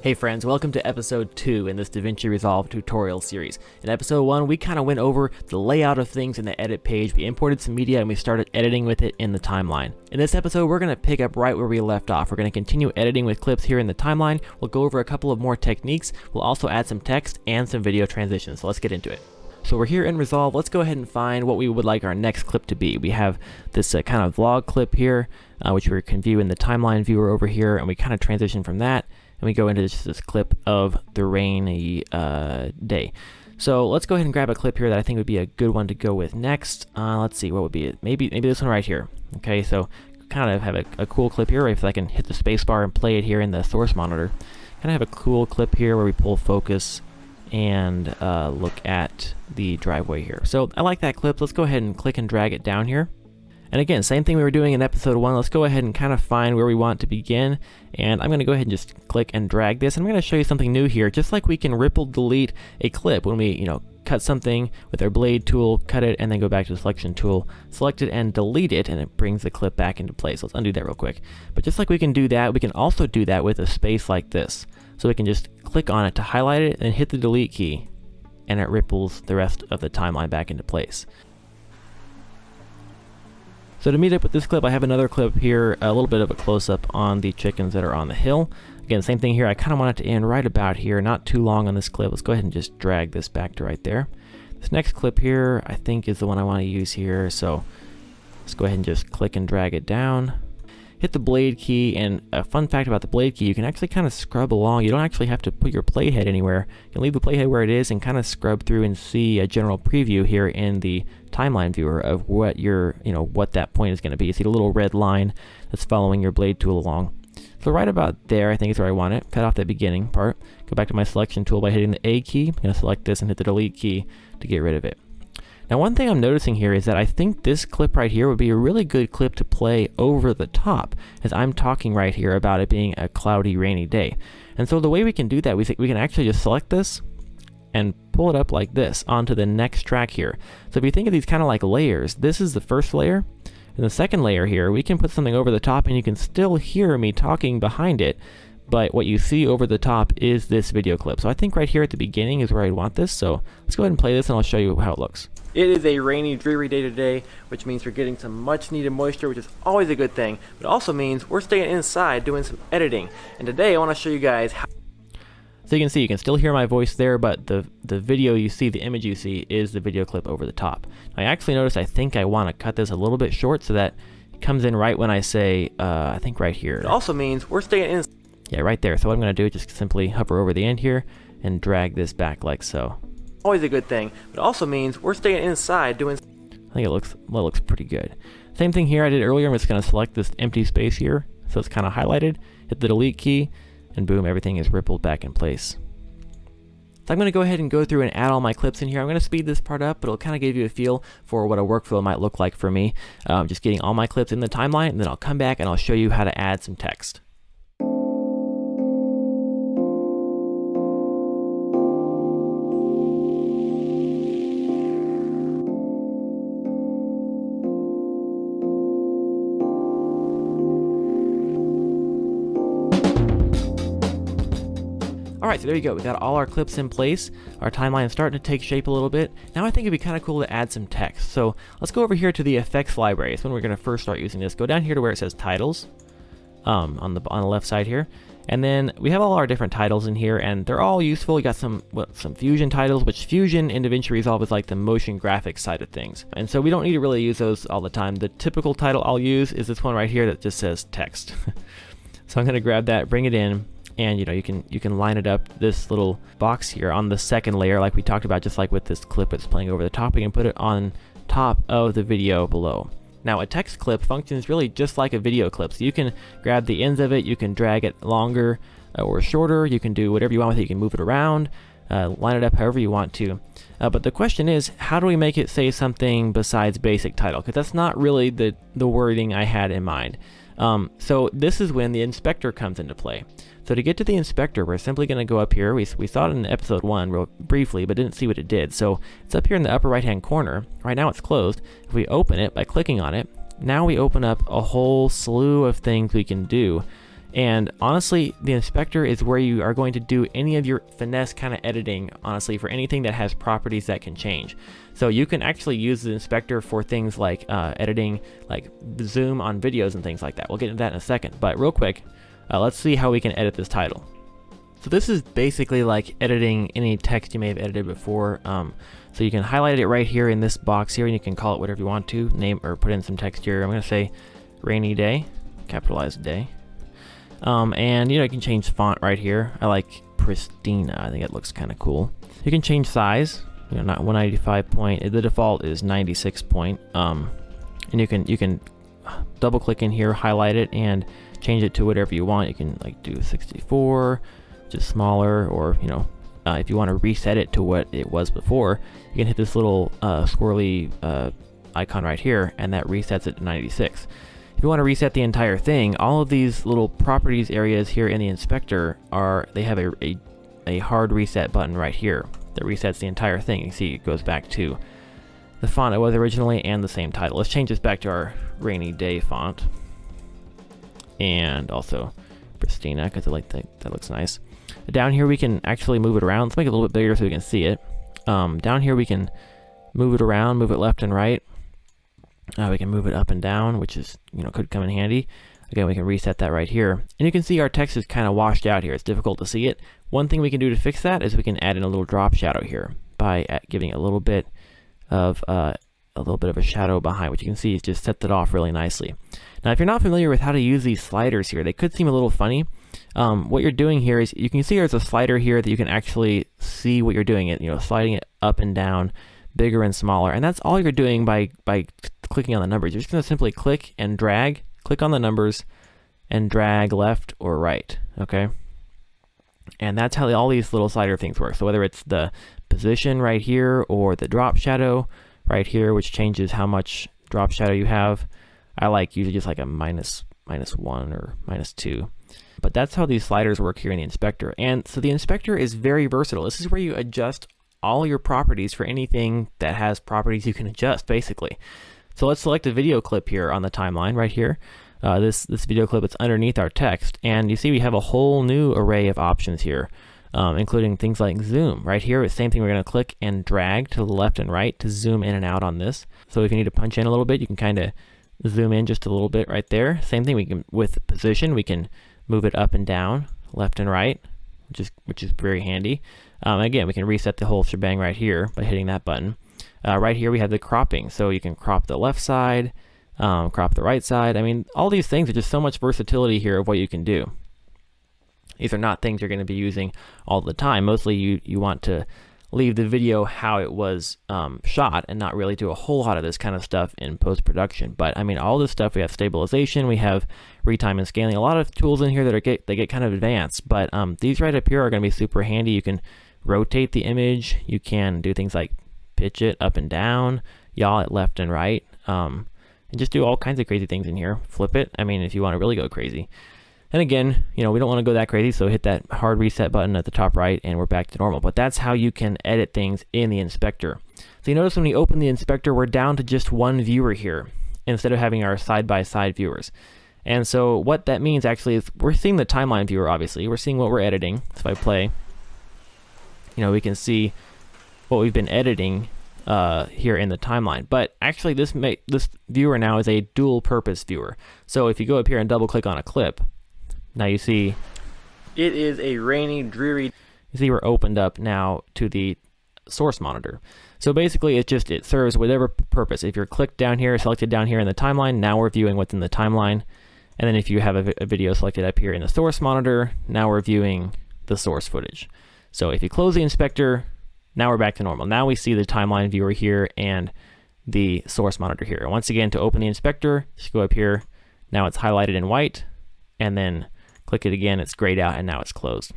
Hey friends, welcome to episode 2 in this DaVinci Resolve tutorial series. In episode 1, we kind of went over the layout of things in the edit page. We imported some media and we started editing with it in the timeline. In this episode, we're going to pick up right where we left off. We're going to continue editing with clips here in the timeline. We'll go over a couple of more techniques. We'll also add some text and some video transitions. So let's get into it. So we're here in Resolve. Let's go ahead and find what we would like our next clip to be. We have this kind of vlog clip here, which we can view in the timeline viewer over here, and we kind of transition from that. And we go into this clip of the rainy day. So let's go ahead and grab a clip here that I think would be a good one to go with next. Let's see, what would be it? Maybe this one right here. Okay, so kind of have a cool clip here. If I can hit the space bar and play it here in the source monitor. Kind of have a cool clip here where we pull focus and look at the driveway here. So I like that clip. Let's go ahead and click and drag it down here. And again, same thing we were doing in episode 1. Let's go ahead and kind of find where we want to begin. And I'm going to go ahead and just click and drag this. I'm going to show you something new here. Just like we can ripple delete a clip when we, cut something with our blade tool, cut it, and then go back to the selection tool, select it and delete it, and it brings the clip back into place. Let's undo that real quick. But just like we can do that, we can also do that with a space like this. So we can just click on it to highlight it and hit the delete key, and it ripples the rest of the timeline back into place. So to meet up with this clip, I have another clip here, a little bit of a close-up on the chickens that are on the hill. Again, same thing here. I kind of want it to end right about here, not too long on this clip. Let's go ahead and just drag this back to right there. This next clip here, I think is the one I want to use here. So let's go ahead and just click and drag it down. Hit the blade key, and a fun fact about the blade key, you can actually kind of scrub along. You don't actually have to put your playhead anywhere. You can leave the playhead where it is and kind of scrub through and see a general preview here in the timeline viewer of what your, what that point is going to be. You see the little red line that's following your blade tool along. So right about there, I think is where I want it. Cut off that beginning part. Go back to my selection tool by hitting the A key. I'm going to select this and hit the delete key to get rid of it. Now, one thing I'm noticing here is that I think this clip right here would be a really good clip to play over the top, as I'm talking right here about it being a cloudy, rainy day. And so the way we can do that, we can actually just select this and pull it up like this onto the next track here. So if you think of these kind of like layers, this is the first layer. And the second layer here, we can put something over the top and you can still hear me talking behind it. But what you see over the top is this video clip. So I think right here at the beginning is where I'd want this. So let's go ahead and play this and I'll show you how it looks. It is a rainy, dreary day today, which means we're getting some much needed moisture, which is always a good thing. But it also means we're staying inside doing some editing. And today I want to show you guys how. So you can see, you can still hear my voice there, but the video you see, the image you see, is the video clip over the top. I actually noticed I think I want to cut this a little bit short so that it comes in right when I say, I think right here. It also means we're staying inside. Yeah, right there. So what I'm going to do is just simply hover over the end here and drag this back like so. Always a good thing, but it also means we're staying inside doing. I think it looks pretty good. Same thing here I did earlier. I'm just going to select this empty space here, so it's kind of highlighted. Hit the delete key, and boom, everything is rippled back in place. So I'm going to go ahead and go through and add all my clips in here. I'm going to speed this part up, but it'll kind of give you a feel for what a workflow might look like for me. Just getting all my clips in the timeline, and then I'll come back and I'll show you how to add some text. Alright, so there you go. We got all our clips in place. Our timeline is starting to take shape a little bit. Now I think it'd be kind of cool to add some text. So let's go over here to the effects library. It's when we're going to first start using this. Go down here to where it says titles on the left side here. And then we have all our different titles in here, and they're all useful. We got some Fusion titles, which Fusion in DaVinci Resolve is like the motion graphics side of things. And so we don't need to really use those all the time. The typical title I'll use is this one right here that just says text. So I'm going to grab that, bring it in. And you can line it up, this little box here on the second layer like we talked about, just like with this clip that's playing over the top. We can put it on top of the video below. Now a text clip functions really just like a video clip. So you can grab the ends of it, you can drag it longer or shorter, you can do whatever you want with it, you can move it around, line it up however you want to. But the question is, how do we make it say something besides basic title? Because that's not really the wording I had in mind. So this is when the inspector comes into play. So to get to the inspector, we're simply going to go up here. We saw it in episode 1 real briefly, but didn't see what it did. So it's up here in the upper right hand corner. Right now it's closed. If we open it by clicking on it, now we open up a whole slew of things we can do And honestly, the inspector is where you are going to do any of your finesse kind of editing, honestly, for anything that has properties that can change. So you can actually use the inspector for things like editing, like zoom on videos and things like that. We'll get into that in a second, but real quick, let's see how we can edit this title. So this is basically like editing any text you may have edited before. So you can highlight it right here in this box here, and you can call it whatever you want to, name or put in some text here. I'm going to say rainy day, capitalized day. And you can change font right here. I like Pristina. I think it looks kind of cool. You can change size. Not 195 point. The default is 96 point. And you can double click in here, highlight it, and change it to whatever you want. You can like do 64, just smaller, or if you want to reset it to what it was before, you can hit this little squirrely icon right here, and that resets it to 96. If you want to reset the entire thing, all of these little properties areas here in the inspector they have a hard reset button right here that resets the entire thing. You see it goes back to the font it was originally and the same title. Let's change this back to our rainy day font, and also Pristina, because I like that looks nice. Down here we can actually move it around. Let's make it a little bit bigger so we can see it. Down here we can move it around, move it left and right. We can move it up and down, which is could come in handy. Again, we can reset that right here, and you can see our text is kind of washed out here. It's difficult to see it. One thing we can do to fix that is we can add in a little drop shadow here by giving a little bit of a shadow behind, which you can see it just sets it off really nicely. Now, if you're not familiar with how to use these sliders here, they could seem a little funny. What you're doing here is you can see there's a slider here that you can actually see what you're doing. Sliding it up and down, bigger and smaller, and that's all you're doing by clicking on the numbers. You're just going to simply click and drag, click on the numbers, and drag left or right. Okay, and that's how all these little slider things work. So whether it's the position right here or the drop shadow right here, which changes how much drop shadow you have. I like usually just like a minus 1 or -2. But that's how these sliders work here in the inspector. And so the inspector is very versatile. This is where you adjust all your properties for anything that has properties you can adjust, basically. So let's select a video clip here on the timeline right here. This video clip is underneath our text, and you see we have a whole new array of options here, including things like zoom. Right here, the same thing, we're going to click and drag to the left and right to zoom in and out on this. So if you need to punch in a little bit, you can kind of zoom in just a little bit right there. Same thing, we can with position, we can move it up and down, left and right, which is very handy. Again, we can reset the whole shebang right here by hitting that button. Right here we have the cropping, so you can crop the left side, crop the right side. I mean, all these things are just so much versatility here of what you can do. These are not things you're going to be using all the time. Mostly you want to leave the video how it was shot and not really do a whole lot of this kind of stuff in post-production. But I mean, all this stuff, we have stabilization, we have retime and scaling, a lot of tools in here that they get kind of advanced, but these right up here are going to be super handy. You can rotate the image, you can do things like pitch it up and down, yaw it left and right, and just do all kinds of crazy things in here. Flip it, I mean, if you want to really go crazy. And again, we don't want to go that crazy, so hit that hard reset button at the top right and we're back to normal. But that's how you can edit things in the inspector. So you notice when we open the inspector, we're down to just one viewer here instead of having our side-by-side viewers. And so what that means actually is we're seeing the timeline viewer, obviously. We're seeing what we're editing. So if I play, we can see what we've been editing here in the timeline. But actually this viewer now is a dual purpose viewer. So if you go up here and double click on a clip, now you see it is a rainy, dreary. You see we're opened up now to the source monitor. So basically it serves whatever purpose. If you're clicked down here, selected down here in the timeline, now we're viewing what's in the timeline. And then if you have a video selected up here in the source monitor, now we're viewing the source footage. So if you close the inspector, now we're back to normal. Now we see the timeline viewer here and the source monitor here. And once again, to open the inspector, just go up here. Now it's highlighted in white, and then click it again, it's grayed out, and now it's closed.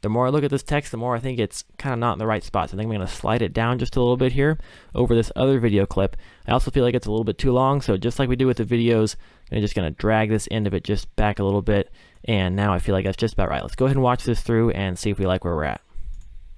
The more I look at this text, the more I think it's kind of not in the right spot. So I think I'm going to slide it down just a little bit here over this other video clip. I also feel like it's a little bit too long, so just like we do with the videos, I'm just going to drag this end of it just back a little bit, and now I feel like that's just about right. Let's go ahead and watch this through and see if we like where we're at.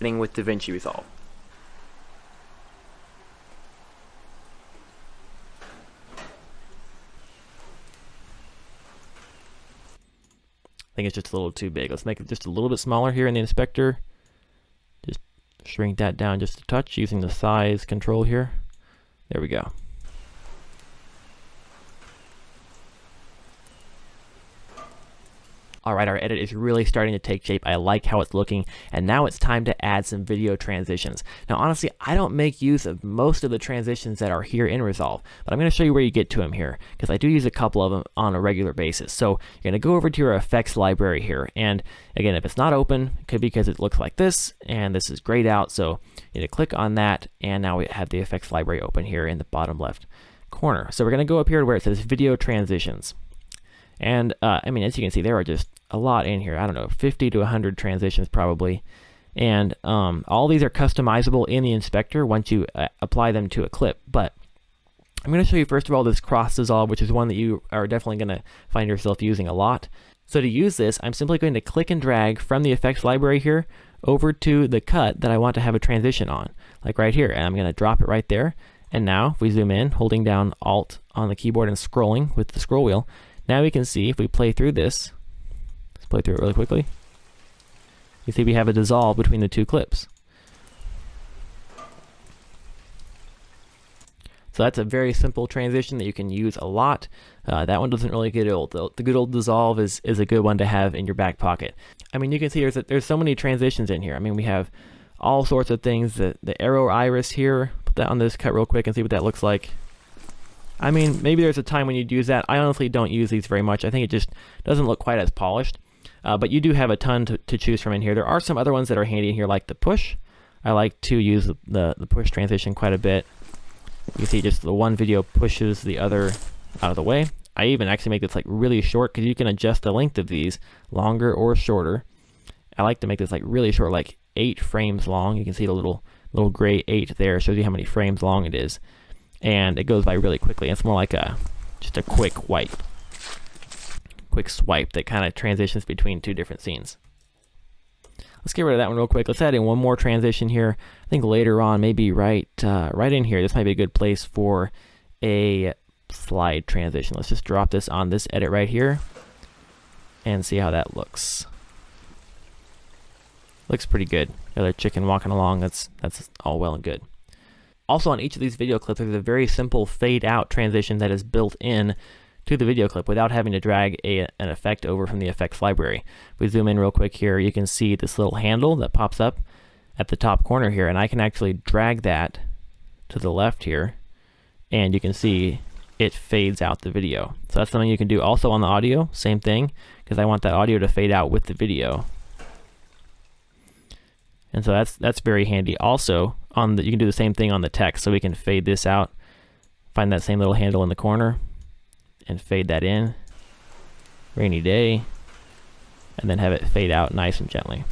With DaVinci Resolve. think it's just a little too big. Let's make it just a little bit smaller here in the inspector. Just shrink that down just a touch using the size control here. There we go. Alright, our edit is really starting to take shape. I like how it's looking, and now it's time to add some video transitions. Now honestly, I don't make use of most of the transitions that are here in Resolve, but I'm going to show you where you get to them here, because I do use a couple of them on a regular basis. So you're going to go over to your effects library here, and again, if it's not open, it could be because it looks like this, and this is grayed out, so you need to click on that, and now we have the effects library open here in the bottom left corner. So we're going to go up here to where it says video transitions. And I mean, as you can see, there are just a lot in here. I don't know, 50 to 100 transitions probably. And all these are customizable in the inspector once you apply them to a clip. But I'm going to show you first of all this cross dissolve, which is one that you are definitely going to find yourself using a lot. So to use this, I'm simply going to click and drag from the effects library here over to the cut that I want to have a transition on, like right here. And I'm going to drop it right there. And now if we zoom in, holding down Alt on the keyboard and scrolling with the scroll wheel, now we can see if we play through this, let's play through it really quickly, you see we have a dissolve between the two clips. So that's a very simple transition that you can use a lot. That one doesn't really get old. The good old dissolve is a good one to have in your back pocket. I mean, you can see there's so many transitions in here. I mean, we have all sorts of things. The arrow iris here, put that on this cut real quick and see what that looks like. I mean, maybe there's a time when you'd use that. I honestly don't use these very much. I think it just doesn't look quite as polished. But you do have a ton to choose from in here. There are some other ones that are handy in here, like the push. I like to use the push transition quite a bit. You can see just the one video pushes the other out of the way. I even actually make this like really short because you can adjust the length of these, longer or shorter. I like to make this like really short, like 8 frames long. You can see the little gray 8 there. Shows you how many frames long it is. And it goes by really quickly. It's more like just a quick swipe that kind of transitions between two different scenes. Let's get rid of that one real quick. Let's add in one more transition here. I think later on, maybe right in here, this might be a good place for a slide transition. Let's just drop this on this edit right here and see how that looks. Looks pretty good. Another chicken walking along. That's all well and good. Also on each of these video clips, there's a very simple fade out transition that is built in to the video clip without having to drag an effect over from the effects library. If we zoom in real quick here, you can see this little handle that pops up at the top corner here, and I can actually drag that to the left here, and you can see it fades out the video. So that's something you can do also on the audio, same thing, because I want that audio to fade out with the video. And so that's very handy. Also, you can do the same thing on the text, so we can fade this out, find that same little handle in the corner, and fade that in, rainy day, and then have it fade out nice and gently.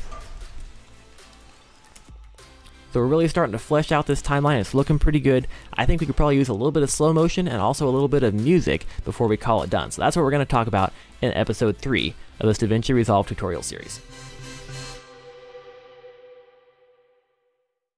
So we're really starting to flesh out this timeline. It's looking pretty good. I think we could probably use a little bit of slow motion and also a little bit of music before we call it done. So that's what we're going to talk about in episode 3 of this DaVinci Resolve tutorial series.